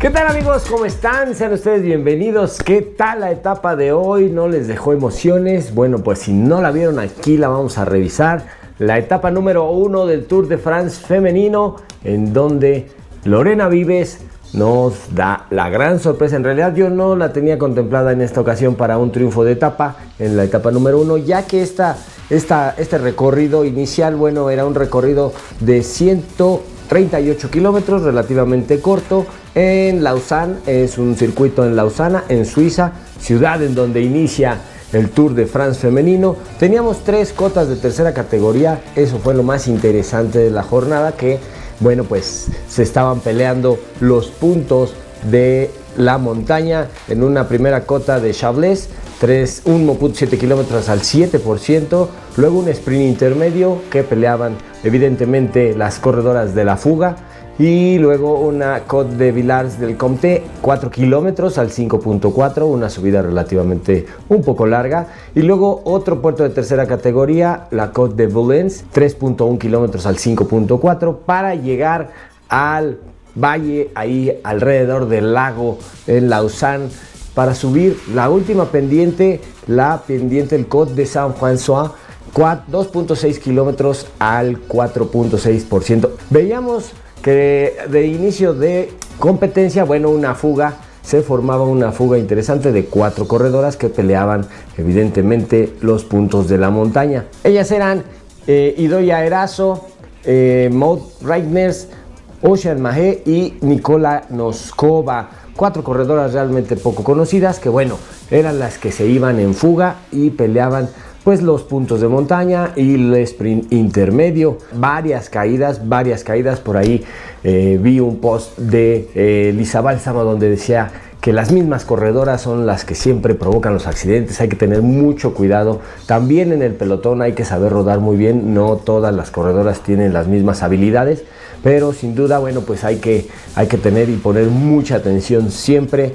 ¿Qué tal, amigos? ¿Cómo están? Sean ustedes bienvenidos. ¿Qué tal la etapa de hoy? ¿No les dejó emociones? Bueno, pues si no la vieron, aquí la vamos a revisar. La etapa número 1 del Tour de France femenino, en donde Lorena Vives nos da la gran sorpresa. En realidad yo no la tenía contemplada en esta ocasión para un triunfo de etapa, en la etapa número 1, ya que este recorrido inicial, bueno, era un recorrido de 138 kilómetros, relativamente corto, en Lausanne. Es un circuito en Lausana, en Suiza, ciudad en donde inicia el Tour de France femenino. Teníamos 3 cotas de tercera categoría, eso fue lo más interesante de la jornada, que bueno, pues se estaban peleando los puntos de la montaña. En una primera cota de Chablais, 1.7 kilómetros al 7%, luego un sprint intermedio que peleaban evidentemente las corredoras de la fuga, y luego una Côte de Villars del Comté, 4 kilómetros al 5.4, una subida relativamente un poco larga, y luego otro puerto de tercera categoría, la Côte de Valence, 3.1 kilómetros al 5.4, para llegar al valle ahí alrededor del lago en Lausanne, para subir la última pendiente, la pendiente del Côte de Saint-François, 2.6 kilómetros al 4.6%. Veíamos que de inicio de competencia, bueno, se formaba una fuga interesante de 4 corredoras que peleaban evidentemente los puntos de la montaña. Ellas eran Idoia Erazo, Maud Reitmers, Ocean Mahé y Nicola Noskova. 4 corredoras realmente poco conocidas que, bueno, eran las que se iban en fuga y peleaban pues los puntos de montaña y el sprint intermedio. Varias caídas por ahí. Vi un post de Lisa Bálsamo donde decía que las mismas corredoras son las que siempre provocan los accidentes. Hay que tener mucho cuidado. También en el pelotón hay que saber rodar muy bien. No todas las corredoras tienen las mismas habilidades, pero sin duda, bueno, pues hay que tener y poner mucha atención siempre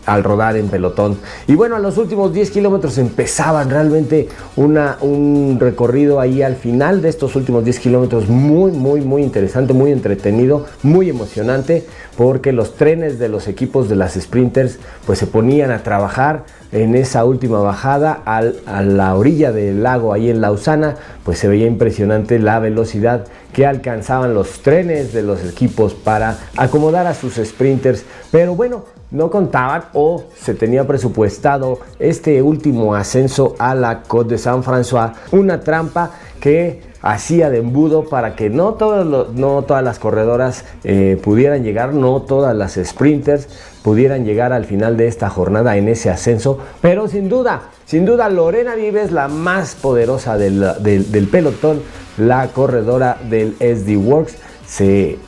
al rodar en pelotón. Y bueno, a los últimos 10 kilómetros empezaban realmente un recorrido ahí al final de estos últimos 10 kilómetros muy interesante, muy entretenido, muy emocionante, porque los trenes de los equipos de las sprinters pues se ponían a trabajar en esa última bajada a la orilla del lago ahí en Lausana. Pues se veía impresionante la velocidad que alcanzaban los trenes de los equipos para acomodar a sus sprinters, pero bueno, no contaban o se tenía presupuestado este último ascenso a la Côte de Saint-François, una trampa que hacía de embudo para que no todas las corredoras pudieran llegar, no todas las sprinters pudieran llegar al final de esta jornada en ese ascenso. Pero sin duda Lorena Vives, la más poderosa del pelotón, la corredora del SD Works, se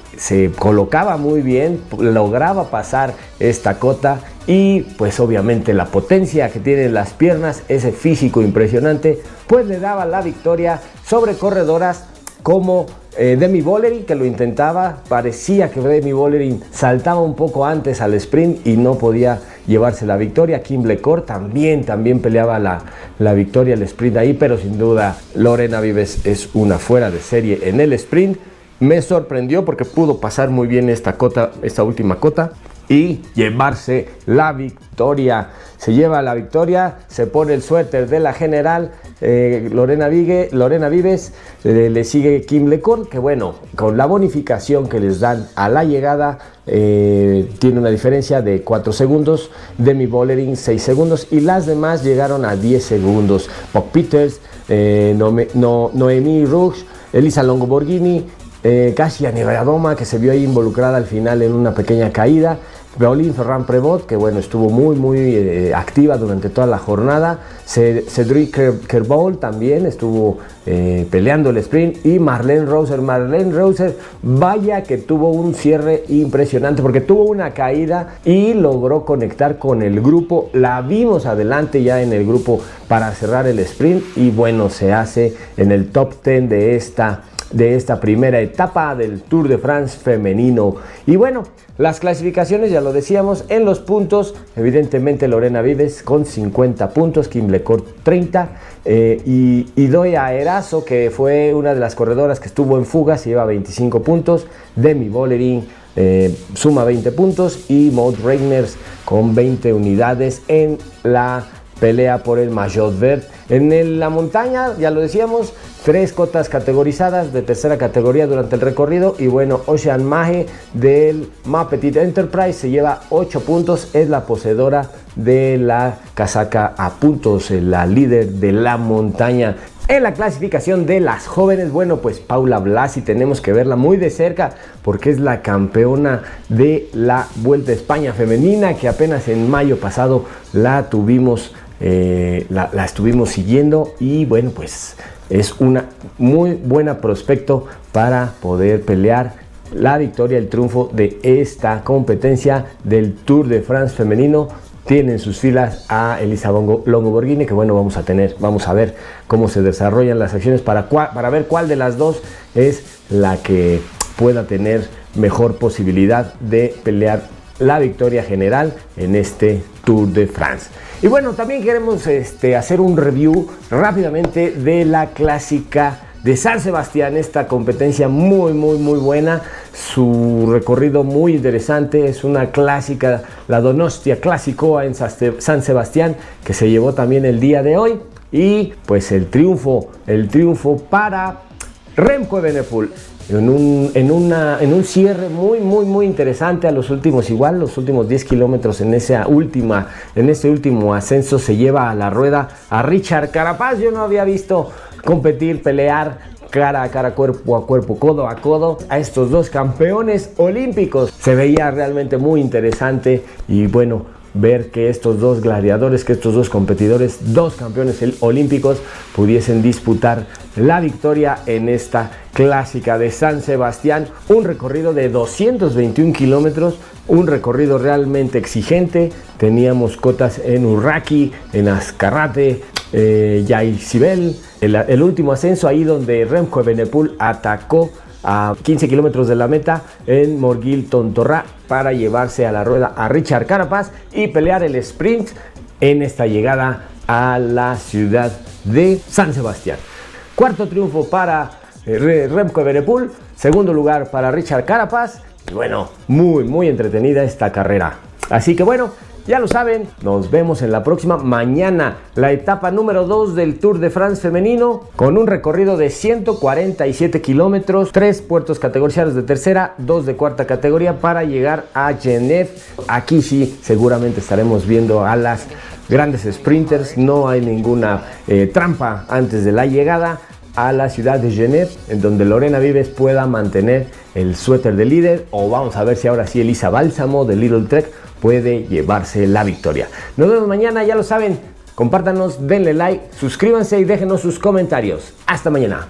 colocaba muy bien, lograba pasar esta cota, y pues obviamente la potencia que tienen las piernas, ese físico impresionante, pues le daba la victoria sobre corredoras como Demi Vollering, que lo intentaba. Parecía que Demi Vollering saltaba un poco antes al sprint y no podía llevarse la victoria. Kim Lecourt también peleaba la victoria al sprint ahí, pero sin duda Lorena Vives es una fuera de serie en el sprint. Me sorprendió porque pudo pasar muy bien esta última cota y llevarse la victoria. Se lleva la victoria, se pone el suéter de la general Lorena Vives, le sigue Kim Lecourt, que bueno, con la bonificación que les dan a la llegada, tiene una diferencia de 4 segundos, Demi Vollering 6 segundos, y las demás llegaron a 10 segundos. Bob Peters, Noemi Rouge, Elisa Longoborghini, Kasia Niewiadoma, que se vio ahí involucrada al final en una pequeña caída, Pauline Ferrand-Prévot, que bueno, estuvo muy activa durante toda la jornada, Cédric Kerbaul también estuvo peleando el sprint, y Marlene Reuser, vaya que tuvo un cierre impresionante, porque tuvo una caída y logró conectar con el grupo. La vimos adelante ya en el grupo para cerrar el sprint, y bueno, se hace en el top 10 de esta primera etapa del Tour de France femenino. Y bueno, las clasificaciones ya lo decíamos. En los puntos, evidentemente Lorena Vives con 50 puntos, Kim Lecourt 30, y Idoia Erazo, que fue una de las corredoras que estuvo en fuga, se lleva 25 puntos, Demi Vollering suma 20 puntos y Maud Regners con 20 unidades en la pelea por el Maillot Vert. En la montaña, ya lo decíamos, 3 cotas categorizadas de tercera categoría durante el recorrido. Y bueno, Ocean Mahe del Ma Petit Enterprise se lleva 8 puntos, es la poseedora de la casaca a puntos, la líder de la montaña. En la clasificación de las jóvenes, bueno, pues Paula Blasi tenemos que verla muy de cerca porque es la campeona de la Vuelta a España femenina, que apenas en mayo pasado la tuvimos, la estuvimos siguiendo, y bueno, pues es una muy buena prospecto para poder pelear la victoria, el triunfo de esta competencia del Tour de France femenino. Tiene en sus filas a Elisa Longoborghini, que bueno, vamos a ver cómo se desarrollan las acciones para ver cuál de las dos es la que pueda tener mejor posibilidad de pelear la victoria general en este Tour de France. Y bueno, también queremos hacer un review rápidamente de la clásica de San Sebastián, esta competencia muy buena, su recorrido muy interesante, es una clásica, la Donostia Classicoa en San Sebastián, que se llevó también el día de hoy, y pues el triunfo para Remco Evenepoel en un cierre muy interesante. Los últimos 10 kilómetros en este último ascenso se lleva a la rueda a Richard Carapaz. Yo no había visto competir, pelear cara a cara, cuerpo a cuerpo, codo a codo a estos dos campeones olímpicos. Se veía realmente muy interesante, y bueno, ver que estos dos gladiadores, que estos dos competidores, dos campeones olímpicos, pudiesen disputar la victoria en esta clásica de San Sebastián. Un recorrido de 221 kilómetros, un recorrido realmente exigente. Teníamos cotas en Urraqui, en Azcarrate, Jaizibel, el último ascenso ahí donde Remco Evenepoel atacó a 15 kilómetros de la meta en Morguil-Tontorrà para llevarse a la rueda a Richard Carapaz y pelear el sprint en esta llegada a la ciudad de San Sebastián. Cuarto triunfo para Remco Evenepoel, segundo lugar para Richard Carapaz, y bueno, muy entretenida esta carrera. Así que bueno, ya lo saben, nos vemos en la próxima. Mañana la etapa número 2 del Tour de France femenino, con un recorrido de 147 kilómetros, 3 puertos categorizados de tercera, 2 de cuarta categoría para llegar a Genève. Aquí sí, seguramente estaremos viendo a las grandes sprinters. No hay ninguna trampa antes de la llegada a la ciudad de Genève, en donde Lorena Vives pueda mantener el suéter de líder, o vamos a ver si ahora sí Elisa Bálsamo de Lidl Trek puede llevarse la victoria. Nos vemos mañana, ya lo saben, compártanos, denle like, suscríbanse y déjenos sus comentarios. Hasta mañana.